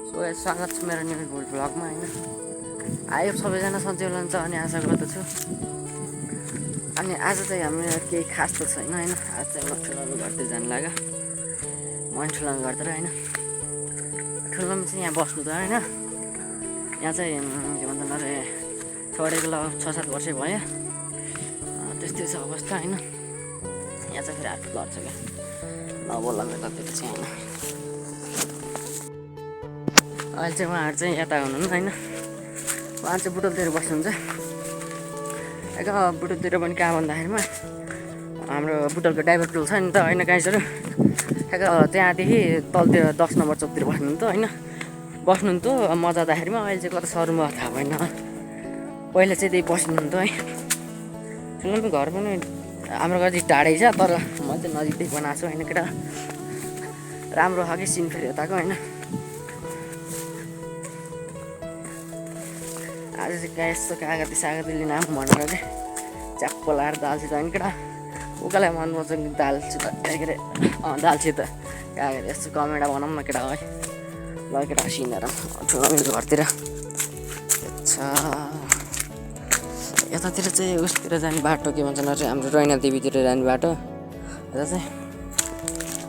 So स्वागत छ मेरो न्यू भ्लगमा होइन। आयो सबैजना सन्चै हुनुहुन्छ अनि आशा गर्दछु। अनि आज चाहिँ हाम्रो केही खास त छैन होइन। आज चाहिँ म ठुलो घरतिर जानु लाग्यो। म ठुलो घरतिर होइन, ठुलोमा चाहिँ यहाँ बस्नु त होइन। यहाँ चाहिँ के भन्छन् अरे छोडेको ल 6-7 वर्षै भयो। त्यस्तै छ अवस्था होइन। यहाँ चाहिँ फेरि हात लड्छ क्या नबोल्ला यतातिर चाहिँ होइन। अहिले चाहिँ उहाँहरू चाहिँ यता हुनुहुन्न होइन। उहाँ चाहिँ बुटोलतिर बस्नुहुन्छ। एक बुटोलतिर पनि कहाँ भन्दाखेरिमा हाम्रो बुटोलको ड्राइभर टुल छ नि त होइन गाइसहरू। त्यहाँदेखि तलतिर 10 नम्बर चौकतिर बस्नुहुन्थ्यो होइन। बस्नुहुन्थ्यो म जाँदाखेरिमा। अहिले चाहिँ कता सरुमा थाहा भएन। पहिला चाहिँ त्यही बस्नुहुन्थ्यो है। ठुलो घर पनि हाम्रो घर चाहिँ टाढै छ, तर म चाहिँ नजिकै बनाएको छु होइन केटा। राम्रो खालको सिन फेरि यताको होइन। आज चाहिँ यस्तो कागती सागती लिन आऊँ भनेर चाहिँ च्याप्प लाएर दालसित होइन केटा। उकालाई मनपर्छ दालसित के अरे दालसित कागती यस्तो कमेडा बनाऊँ न केटा है। ल केटा सिनेर ठुलो मेरो घरतिर अच्छा यतातिर चाहिँ उसतिर जाने बाटो के भन्छन् अरे हाम्रो रैना देवीतिर जाने बाटो। यता चाहिँ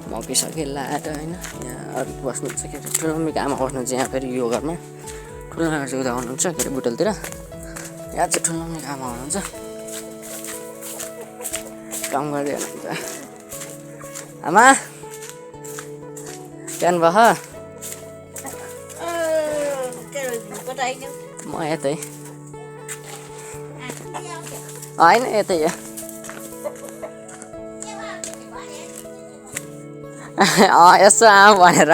मकिसके लाएर होइन। यहाँ अरू बस्नुहुन्छ के अरे ठुलो मम्मीको आमा बस्नुहुन्छ यहाँ फेरि यो घरमा। ठुलो आमा चाहिँ उता हुनुहुन्छ के अरे बुटोलतिर। यहाँ चाहिँ ठुलो मम्मीको आमा हुनुहुन्छ, काम गर्दै हुनुहुन्छ। आमा बिहान भयो म यतै होइन यतै हो। यसो आऊ भनेर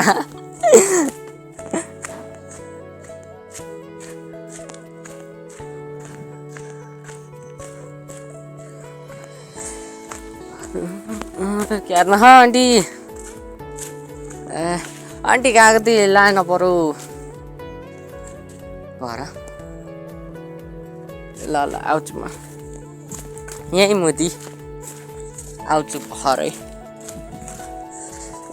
क्यार्न आन्टी ए आन्टी कागती लान पर्यो घर। ल ल आउँछु म यहीँ मोदी आउँछु भरै।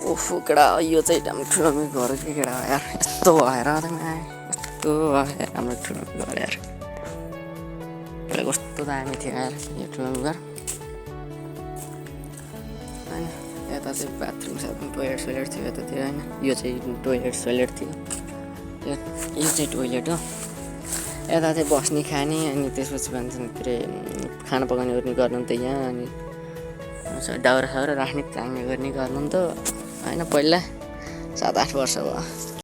ओफो केटा यो चाहिँ हाम्रो ठुलो घर के केटा हो यार। यस्तो भएर यस्तो भयो हाम्रो ठुलो घर यार। कस्तो दामी थियो यार यो ठुलो घर होइन। यता चाहिँ बाथरुम साथरुम टोइलेट सोइलेट थियो यतातिर होइन। यो चाहिँ टोइलेट सोइलेट थियो। यो चाहिँ टोइलेट हो। यता चाहिँ बस्ने खाने अनि त्यसपछि भन्छन् के अरे खाना पकाउने गर्ने गर्नु त यहाँ। अनि दाउरा साउरा राख्ने चाङ्ने गर्ने गर्नु त होइन। पहिला 7-8 वर्ष भयो।